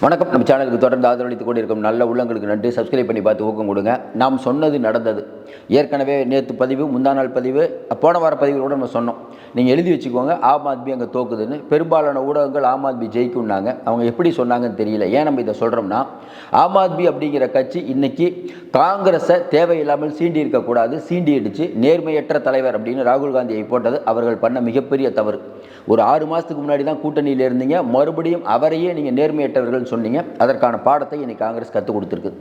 வணக்கம். நம்ம சேனலுக்கு தொடர்ந்து ஆதரவளித்துக் கொண்டிருக்கும் நல்ல உள்ளங்களுக்கு நன்றி. சப்ஸ்கிரைப் பண்ணி பார்த்து ஊக்கம் கொடுங்க. நாம் சொன்னது நடந்தது. ஏற்கனவே நேற்று பதிவு, முந்தா நாள் பதிவு, போன வார பதிவுகளோடு நம்ம சொன்னோம். நீங்கள் எழுதி வச்சுக்கோங்க, ஆம் ஆத்மி அங்கே தோக்குதுன்னு. பெரும்பாலான ஊடகங்கள் ஆம் ஆத்மி ஜெயிக்கும்னாங்க. அவங்க எப்படி சொன்னாங்கன்னு தெரியல. ஏன் நம்ம இதை சொல்கிறோம்னா, ஆம் ஆத்மி அப்படிங்கிற கட்சி இன்றைக்கி காங்கிரஸை தேவையில்லாமல் சீண்டி இருக்கக்கூடாது, சீண்டி அடித்து நேர்மையற்ற தலைவர் அப்படின்னு ராகுல் காந்தியை போட்டது அவர்கள் பண்ண மிகப்பெரிய தவறு. ஒரு 6 மாதத்துக்கு முன்னாடி தான் கூட்டணியில் இருந்தீங்க, மறுபடியும் அவரையே நீங்கள் நேர்மையற்றவர்கள் சொன்னீங்க. அதற்கான பாடத்தை இன்னைக்கு காங்கிரஸ் கற்றுக் கொடுத்துருக்கு.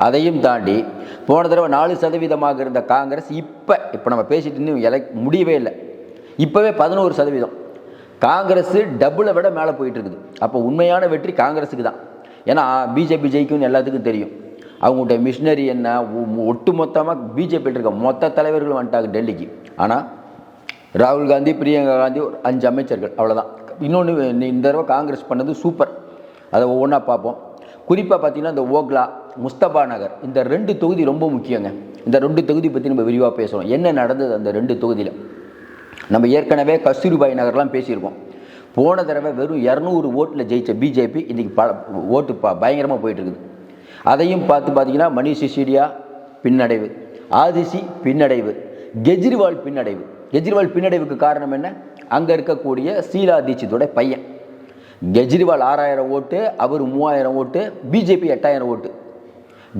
அதையும் தாண்டி போன தடவை 4% இருந்த காங்கிரஸ் இப்போ நம்ம பேசிட்டு இன்னும் முடியவே இல்லை. இப்போவே 11%. காங்கிரஸ் டபுளை விட மேலே போயிட்டு இருக்குது. அப்போ உண்மையான வெற்றி காங்கிரஸுக்கு தான். ஏன்னா பிஜேபி ஜெயிக்கும்னு எல்லாத்துக்கும் தெரியும். அவங்கள்ட்ட மிஷினரி என்ன, ஒட்டு மொத்தமாக பிஜேபி இருக்க மொத்த தலைவர்களும் வந்துட்டாங்க டெல்லிக்கு. ஆனால் ராகுல் காந்தி, பிரியங்கா காந்தி, ஒரு 5 அமைச்சர்கள், அவ்வளோதான். இன்னொன்று, இந்த தடவை காங்கிரஸ் பண்ணது சூப்பர். அதை ஒவ்வொன்றா பார்ப்போம். குறிப்பாக பார்த்தீங்கன்னா இந்த ஓக்லா, முஸ்தபா நகர், இந்த 2 தொகுதி ரொம்ப முக்கியங்க. இந்த 2 தொகுதி பற்றி நம்ம விரிவாக பேசுகிறோம். என்ன நடந்தது அந்த 2 தொகுதியில்? நம்ம ஏற்கனவே கஸ்தூரிபாய் நகர்லாம் பேசியிருக்கோம். போன தடவை வெறும் 200 ஓட்டில் ஜெயித்த பிஜேபி இன்றைக்கி ஓட்டு பயங்கரமாக போயிட்டுருக்குது. அதையும் பார்த்தீங்கன்னா மணிஷ் சிசோடியா பின்னடைவு, ஆதிசி பின்னடைவு, கெஜ்ரிவால் பின்னடைவு. கெஜ்ரிவால் பின்னடைவுக்கு காரணம் என்ன? அங்கே இருக்கக்கூடிய ஷீலா தீட்சித்தோட பையன். கெஜ்ரிவால் 6000 ஓட்டு, அவர் 3000 ஓட்டு, பிஜேபி 8000 ஓட்டு.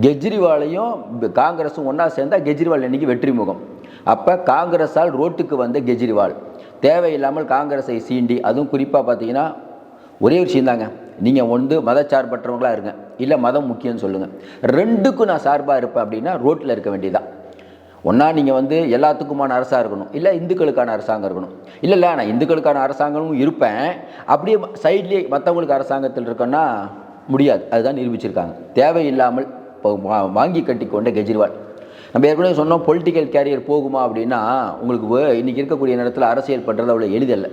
கெஜ்ரிவாலையும் காங்கிரஸும் ஒன்றா சேர்ந்தால் கெஜ்ரிவால் இன்னைக்கு வெற்றி முகம். அப்போ காங்கிரஸால் ரோட்டுக்கு வந்த கெஜ்ரிவால் தேவையில்லாமல் காங்கிரஸை சீண்டி, அதுவும் குறிப்பாக பார்த்தீங்கன்னா ஒரே ஒரு விஷயம் தாங்க, நீங்கள் வந்து மதச்சார்பற்றவங்களாக இருங்க, இல்லை மதம் முக்கியம்னு சொல்லுங்கள். 2க்கும் நான் சார்பாக இருப்பேன் அப்படின்னா ரோட்டில் இருக்க வேண்டியதான். ஒன்றா நீங்கள் வந்து எல்லாத்துக்குமான அரசாக இருக்கணும், இல்லை இந்துக்களுக்கான அரசாங்கம் இருக்கணும். இல்லை நான் இந்துக்களுக்கான அரசாங்கமும் இருப்பேன், அப்படியே சைட்லேயே மற்றவங்களுக்கு அரசாங்கத்தில் இருக்கேன்னா முடியாது. அதுதான் நிரூபிச்சிருக்காங்க. தேவையில்லாமல் வாங்கி கட்டி கொண்ட கெஜ்ரிவால். நம்ம ஏற்கனவே சொன்னோம், பொலிட்டிக்கல் கேரியர் போகுமா அப்படின்னா, உங்களுக்கு இன்றைக்கி இருக்கக்கூடிய நேரத்தில் அரசியல் பண்ணுறது அவ்வளோ எளிதல்ல.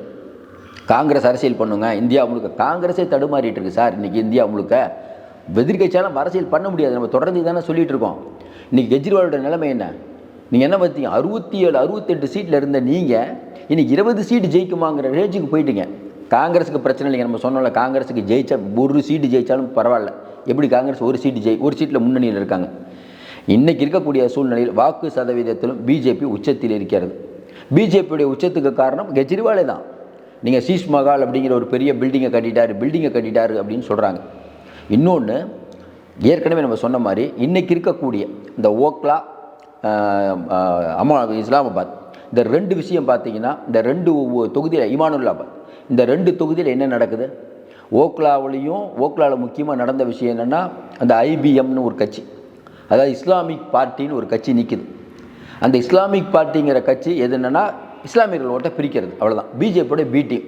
காங்கிரஸ் அரசியல் பண்ணுங்க, இந்தியா முழுக்க காங்கிரஸே தடுமாறிட்டு இருக்குது சார். இன்றைக்கி இந்தியா முழுக்க எதிர்க்கட்சியாலும் அரசியல் பண்ண முடியாது. நம்ம தொடர்ந்து தானே சொல்லிகிட்டு இருக்கோம். இன்றைக்கி கெஜ்ரிவாலோட நிலைமை என்ன? நீங்கள் என்ன பார்த்தீங்க, 67 68 சீட்டில் இருந்த நீங்கள் இன்றைக்கி 20 சீட்டு ஜெயிக்குமாங்கிற ரேஞ்சுக்கு போயிட்டீங்க. காங்கிரஸுக்கு பிரச்சனை இல்லைங்க. நம்ம சொன்னோம்ல, காங்கிரஸுக்கு ஜெயிச்சா 1 சீட்டு ஜெயித்தாலும் பரவாயில்ல. எப்படி காங்கிரஸ் 1 சீட்டில் முன்னணியில் இருக்காங்க. இன்றைக்கி இருக்கக்கூடிய சூழ்நிலையில் வாக்கு சதவீதத்திலும் பிஜேபி உச்சத்தில் இருக்கிறது. பிஜேபியுடைய உச்சத்துக்கு காரணம் கெஜ்ரிவாலே தான். நீங்கள் சீஷ் மகால் அப்படிங்கிற ஒரு பெரிய பில்டிங்கை கட்டிட்டாரு அப்படின்னு சொல்கிறாங்க. இன்னொன்று, ஏற்கனவே நம்ம சொன்ன மாதிரி இன்றைக்கி இருக்கக்கூடிய இந்த ஓக்லா, இஸ்லாமாபாத், இந்த 2 விஷயம் பார்த்தீங்கன்னா, இந்த 2 தொகுதியில், இமானுல்லாபாத், இந்த 2 தொகுதியில் என்ன நடக்குது? ஓக்லாவில் முக்கியமாக நடந்த விஷயம் என்னென்னா, அந்த ஐபிஎம்னு ஒரு கட்சி, அதாவது இஸ்லாமிக் பார்ட்டின்னு ஒரு கட்சி நிற்குது. அந்த இஸ்லாமிக் பார்ட்டிங்கிற கட்சி எது என்னென்னா, இஸ்லாமியர்கள் ஓட்டை பிரிக்கிறது, அவ்வளோதான். பிஜேபியோட பி டீம்.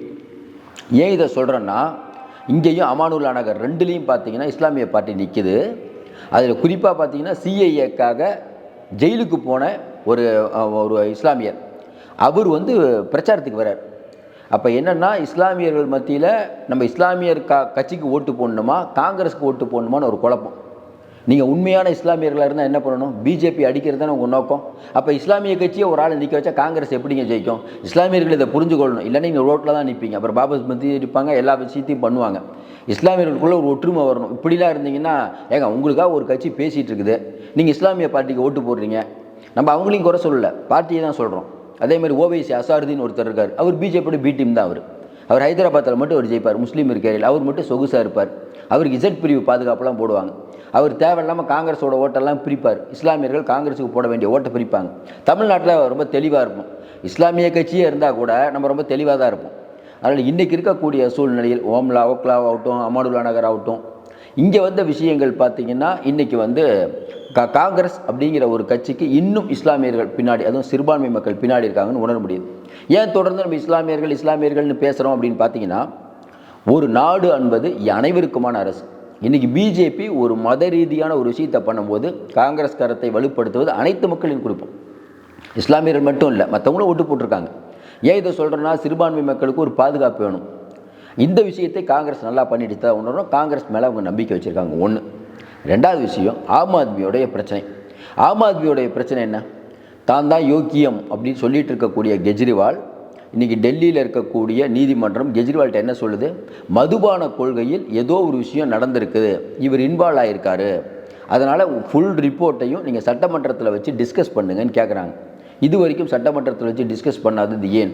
ஏன் இதை சொல்கிறேன்னா, இங்கேயும் அமானுல்லா நகர் 2லேயும் பார்த்தீங்கன்னா இஸ்லாமிய பார்ட்டி நிற்குது. அதில் குறிப்பாக பார்த்தீங்கன்னா சிஐஏக்காக ஜெயிலுக்கு போன ஒரு இஸ்லாமியர், அவர் வந்து பிரச்சாரத்துக்கு வர்றார். அப்போ என்னென்னா, இஸ்லாமியர்கள் மத்தியில் நம்ம இஸ்லாமியர் கட்சிக்கு ஓட்டு போடணுமா, காங்கிரஸுக்கு ஓட்டு போடணுமான்னு ஒரு குழப்பம். நீங்கள் உண்மையான இஸ்லாமியர்களாக இருந்தால் என்ன பண்ணணும்? பிஜேபி அடிக்கிறது தானே உங்கள் நோக்கம். அப்போ இஸ்லாமிய கட்சியை ஒரு ஆள் நிற்க வச்சா காங்கிரஸ் எப்படிங்க ஜெயிக்கும்? இஸ்லாமியர்கள் இதை புரிஞ்சுக்கொள்ளணும். இல்லைன்னா நீங்கள் ரோட்டில் தான் நிற்பீங்க. அப்புறம் பாபஸ் மத்தி இருப்பாங்க, எல்லா விஷயத்தையும் பண்ணுவாங்க. இஸ்லாமியர்களுக்குள்ளே ஒரு ஒற்றுமை வரணும். இப்படிலாம் இருந்தீங்கன்னா, ஏங்க உங்களுக்காக ஒரு கட்சி பேசிகிட்டு இருக்குது, நீங்கள் இஸ்லாமிய பார்ட்டிக்கு ஓட்டு போடுறீங்க. நம்ம அவங்களையும் குறை சொல்லலை, பார்ட்டியை தான் சொல்கிறோம். அதேமாதிரி ஓவைசி அசாருதீன் ஒருத்தர் இருக்கார், அவர் பிஜேபியோட பி டீம் தான். அவர் ஹைதராபாத்தில் மட்டும் அவர் ஜெயிப்பார், முஸ்லீம் இருக்கையில் அவர் மட்டும் சொகுசாக இருப்பார். அவருக்கு இசட் பிரிவு பாதுகாப்பெல்லாம் போடுவாங்க. அவர் தேவையில்லாமல் காங்கிரஸோட ஓட்டெல்லாம் பிரிப்பார். இஸ்லாமியர்கள் காங்கிரஸுக்கு போட வேண்டிய ஓட்டை பிரிப்பாங்க. தமிழ்நாட்டில் ரொம்ப தெளிவாக இருப்போம். இஸ்லாமிய கட்சியே இருந்தால் கூட நம்ம ரொம்ப தெளிவாக தான் இருப்போம். அதனால் இன்றைக்கி இருக்கக்கூடிய சூழ்நிலையில் ஓக்லா ஆகட்டும், அமானுல்லா நகர் ஆகட்டும், இங்கே வந்த விஷயங்கள் பார்த்திங்கன்னா, இன்றைக்கி வந்து காங்கிரஸ் அப்படிங்கிற ஒரு கட்சிக்கு இன்னும் இஸ்லாமியர்கள் பின்னாடி, அதுவும் சிறுபான்மை மக்கள் பின்னாடி இருக்காங்கன்னு உணர முடியுது. ஏன் தொடர்ந்து நம்ம இஸ்லாமியர்கள்னு பேசுகிறோம் அப்படின்னு பார்த்தீங்கன்னா, ஒரு நாடு என்பது அனைவருக்குமான அரசு. இன்றைக்கி பிஜேபி ஒரு மத ரீதியான ஒரு விஷயத்தை பண்ணும்போது காங்கிரஸ் கரத்தை வலுப்படுத்துவது அனைத்து மக்களின் குறிப்பும். இஸ்லாமியர்கள் மட்டும் இல்லை, மற்றவங்களும் ஓட்டு போட்டிருக்காங்க. ஏன் இதை சொல்கிறேன்னா, சிறுபான்மை மக்களுக்கு ஒரு பாதுகாப்பு வேணும். இந்த விஷயத்தை காங்கிரஸ் நல்லா பண்ணிட்டு தான் உணர்றோம். காங்கிரஸ் மேலே அவங்க நம்பிக்கை வச்சுருக்காங்க. 1. 2வது விஷயம், ஆம் ஆத்மியோடைய பிரச்சனை. ஆம் ஆத்மியோடைய பிரச்சனை என்ன? தான் யோக்கியம் அப்படின்னு சொல்லிட்டு இருக்கக்கூடிய கெஜ்ரிவால் இன்றைக்கி டெல்லியில் இருக்கக்கூடிய நீதிமன்றம் கெஜ்ரிவால்கிட்ட என்ன சொல்லுது, மதுபான கொள்கையில் ஏதோ ஒரு விஷயம் நடந்திருக்குது, இவர் இன்வால்வ் ஆகியிருக்காரு, அதனால் ஃபுல் ரிப்போர்ட்டையும் நீங்கள் சட்டமன்றத்தில் வச்சு டிஸ்கஸ் பண்ணுங்கன்னு கேட்குறாங்க. இது வரைக்கும் சட்டமன்றத்தில் வச்சு டிஸ்கஸ் பண்ணாதது ஏன்?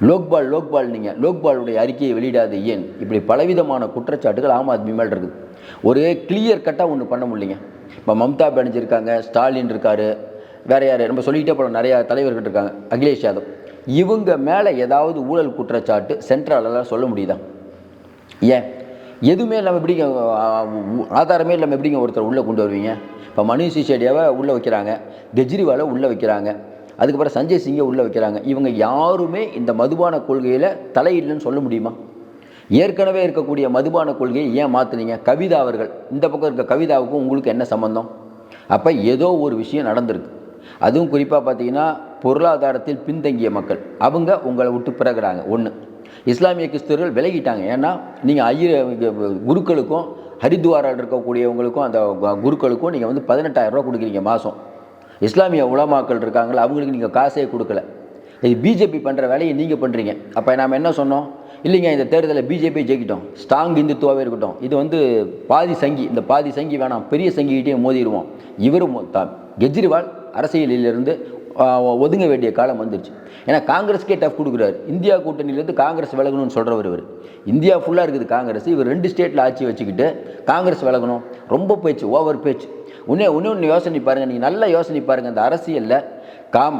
லோக்பால் நீங்கள் லோக்பாலுடைய அறிக்கையை வெளியிடாது ஏன்? இப்படி பலவிதமான குற்றச்சாட்டுகள் ஆம் ஆத்மி மேல் இருக்குது. ஒரு கிளியர் கட்டாக ஒன்று பண்ண முடியலைங்க. இப்போ மம்தா பானர்ஜி இருக்காங்க, ஸ்டாலின் இருக்கார், வேறு யார் நம்ம சொல்லிக்கிட்டே போகிறோம், நிறையா தலைவர்கள் இருக்காங்க, அகிலேஷ் யாதவ், இவங்க மேலே ஏதாவது ஊழல் குற்றச்சாட்டு சென்ட்ரலெல்லாம் சொல்ல முடியுதா? ஏன் எதுவுமே இல்லாமல் எப்படிங்க, ஆதாரமே இல்லாமல் எப்படிங்க ஒருத்தர் உள்ளே கொண்டு வருவீங்க? இப்போ மனீஷ் சிசோடியாவை உள்ளே வைக்கிறாங்க, கெஜ்ரிவாலை உள்ளே வைக்கிறாங்க, அதுக்கப்புறம் சஞ்சய் சிங்கை உள்ளே வைக்கிறாங்க. இவங்க யாருமே இந்த மதுபான கொள்கையில் தலையிடலன்னு சொல்ல முடியுமா? ஏற்கனவே இருக்கக்கூடிய மதுபான கொள்கையை ஏன் மாற்றுனீங்க? கவிதா அவர்கள், இந்த பக்கம் இருக்க கவிதாவுக்கும் உங்களுக்கு என்ன சம்பந்தம்? அப்போ ஏதோ ஒரு விஷயம் நடந்திருக்கு. அதுவும் குறிப்பாக பார்த்தீங்கன்னா பொருளாதாரத்தில் பின்தங்கிய மக்கள் அவங்க உங்களை விட்டு பிறகுறாங்க. ஒன்று, இஸ்லாமிய கிறிஸ்தவர்கள் விலகிட்டாங்க. ஏன்னா நீங்கள் குருக்களுக்கும் ஹரித்வாரில் இருக்கக்கூடியவங்களுக்கும் அந்த குருக்களுக்கும் நீங்கள் வந்து 18,000 ரூபா கொடுக்குறீங்க மாதம். இஸ்லாமிய உலமாக்கள் இருக்காங்களா, அவங்களுக்கு நீங்கள் காசே கொடுக்கல. இது பிஜேபி பண்ணுற வேலையை நீங்கள் பண்ணுறீங்க. அப்போ நாம் என்ன சொன்னோம்? இல்லைங்க, இந்த தேர்தலில் பிஜேபி ஜெயிக்கிட்டோம், ஸ்ட்ராங் இந்துத்துவாவே இருக்கட்டும், இது வந்து பாதி சங்கி, இந்த பாதி சங்கி வேணாம், பெரிய சங்கிகிட்டே மோதிடுவோம், இவரும் கெஜ்ரிவால் அரசியலிலிருந்து ஒதுங்க வேண்டிய காலம் வந்துருச்சு. ஏன்னா காங்கிரஸ்கே டஃப் கொடுக்குறாரு. இந்தியா கூட்டணியிலேருந்து காங்கிரஸ் விலகணும்னு சொல்கிறவர் இவர். இந்தியா ஃபுல்லாக இருக்குது காங்கிரஸ், இவர் 2 ஸ்டேட்டில் ஆட்சி வச்சுக்கிட்டு காங்கிரஸ் விலகணும், ரொம்ப பேச்சு, ஓவர் பேச்சு. ஒன்று யோசனை பாருங்கள், நீங்கள் நல்லா யோசனை பாருங்கள். அந்த அரசியலில்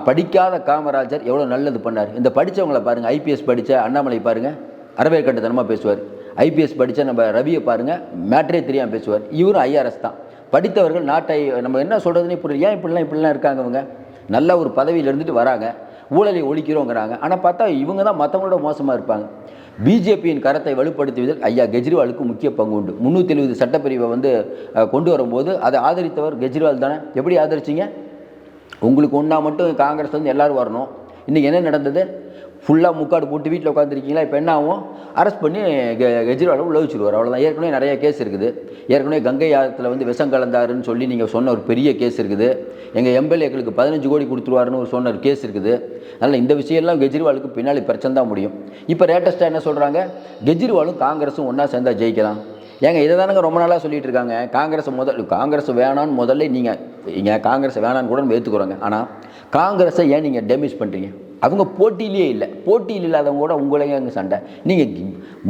படிக்காத காமராஜர் எவ்வளோ நல்லது பண்ணார். இந்த படித்தவங்களை பாருங்கள், ஐபிஎஸ் படித்த அண்ணாமலை பாருங்கள், அறவே கட்டுத்தனமாக பேசுவார். ஐபிஎஸ் படித்த நம்ம ரவியை பாருங்கள், மேட்ரே தெரியாமல் பேசுவார். இவரும் ஐஆர்எஸ் தான். படித்தவர்கள் நாட்டை நம்ம என்ன சொல்கிறதுனே புரியல. ஏன் இப்படிலாம் இருக்காங்க? அவங்க நல்ல ஒரு பதவியில் இருந்துட்டு வராங்க, ஊழலை ஒழிக்கிறோங்கிறாங்க. ஆனால் பார்த்தா இவங்க தான் மற்றவங்களோட மோசமாக இருப்பாங்க. பிஜேபியின் கரத்தை வலுப்படுத்துவதில் ஐயா கெஜ்ரிவாலுக்கு முக்கிய பங்கு உண்டு. 370 சட்டப்பிரிவை வந்து கொண்டு வரும்போது அதை ஆதரித்தவர் கெஜ்ரிவால் தானே. எப்படி ஆதரிச்சிங்க? உங்களுக்கு ஒன்றா மட்டும் காங்கிரஸ் வந்து எல்லோரும் வரணும். இன்றைக்கி என்ன நடந்தது? ஃபுல்லாக முக்காடு போட்டு வீட்டில் உட்காந்துருக்கீங்களா? இப்போ என்ன ஆகும்? அரெஸ்ட் பண்ணி கெஜ்ரிவாலை உள்ள வச்சுருவார், அவ்வளோதான். ஏற்கனவே நிறைய கேஸ் இருக்குது. ஏற்கனவே கங்கை ஆற்றில் வந்து விஷம் கலந்தாருன்னு சொல்லி நீங்கள் சொன்ன ஒரு பெரிய கேஸ் இருக்குது. எங்கள் எம்எல்ஏக்களுக்கு 15 கோடி கொடுத்துருவாருன்னு ஒரு சொன்ன ஒரு கேஸ் இருக்குது. அதனால் இந்த விஷயம்லாம் கெஜ்ரிவாலுக்கு பின்னாடி பிரச்சனை தான் முடியும். இப்போ லேட்டஸ்ட்டாக என்ன சொல்கிறாங்க? கெஜ்ரிவாலும் காங்கிரஸும் ஒன்றா சேர்ந்தால் ஜெயிக்கலாம். ஏங்க இதை தானங்க ரொம்ப நாளாக சொல்லிகிட்டு இருக்காங்க. காங்கிரஸ் வேணான்னு முதல்ல நீங்கள் காங்கிரஸை வேணான்னு கூட நம்ம ஏற்றுக்குறோங்க. ஆனால் காங்கிரஸை ஏன் நீங்கள் டேமேஜ் பண்ணுறீங்க? அவங்க போட்டியிலே இல்லை. போட்டியில் இல்லாதவங்க கூட உங்களையும் அங்கே சண்டை. நீங்கள்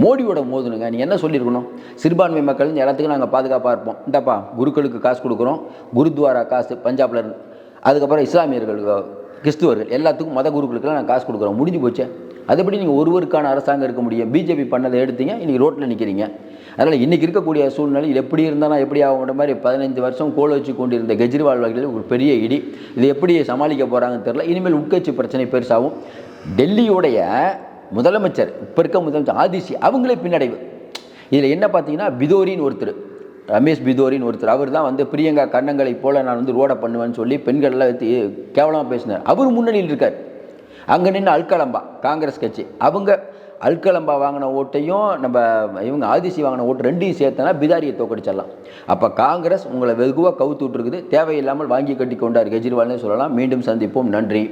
மோடியோட மோதுனுங்க. நீங்கள் என்ன சொல்லியிருக்கணும்? சிறுபான்மை மக்கள் எல்லாத்துக்கும் நாங்கள் பாதுகாப்பாக இருப்போம். இந்தப்பா குருக்களுக்கு காசு கொடுக்குறோம், குருத்வாரா காசு பஞ்சாபில் இருந்து, அதுக்கப்புறம் இஸ்லாமியர்கள் கிறிஸ்துவர்கள் எல்லாத்துக்கும் மத குருக்களுக்கெல்லாம் நாங்கள் காசு கொடுக்குறோம். முடிஞ்சு போச்சு. அதுபடி நீங்கள் ஒருவருக்கான அரசாங்கம் இருக்க முடியும். பிஜேபி பண்ணதை எடுத்தீங்க, இன்றைக்கி ரோட்டில் நிற்கிறீங்க. அதனால் இன்றைக்கி இருக்கக்கூடிய சூழ்நிலையில் எப்படி இருந்தாலும் எப்படி ஆகுன்ற மாதிரி 15 வருஷம் கோல் வச்சு கொண்டிருந்த கெஜ்ரிவால் வகையில் ஒரு பெரிய இடி. இது எப்படி சமாளிக்க போகிறாங்கன்னு தெரியல. இனிமேல் உட்கட்சி பிரச்சனை பெருசாகும். டெல்லியுடைய முதலமைச்சர், இப்போ இருக்க முதலமைச்சர் ஆதிசி, அவங்களே பின்னடைவு. இதில் என்ன பார்த்தீங்கன்னா பிதோரின்னு ஒருத்தர், ரமேஷ் பிதோரின்னு ஒருத்தர், அவர் தான் வந்து பிரியங்கா கண்ணங்களை போல் நான் வந்து ரோடை பண்ணுவேன்னு சொல்லி பெண்களெல்லாம் கேவலமாக பேசினார். அவர் முன்னணியில் இருக்கார். அங்கே நின்று அல்கலம்பா காங்கிரஸ் கட்சி, அவங்க அல்கலம்பா வாங்கின ஓட்டையும் இவங்க ஆதிசி வாங்கின ஓட்டு ரெண்டையும் சேர்த்தனா பிதாரியை தோக்கடிச்சிடலாம். அப்போ காங்கிரஸ் உங்களை வெகுவாக கவுத்து விட்டுருக்குது. தேவையில்லாமல் வாங்கி கட்டி கொண்டார் கெஜ்ரிவால்னு சொல்லலாம். மீண்டும் சந்திப்போம். நன்றி.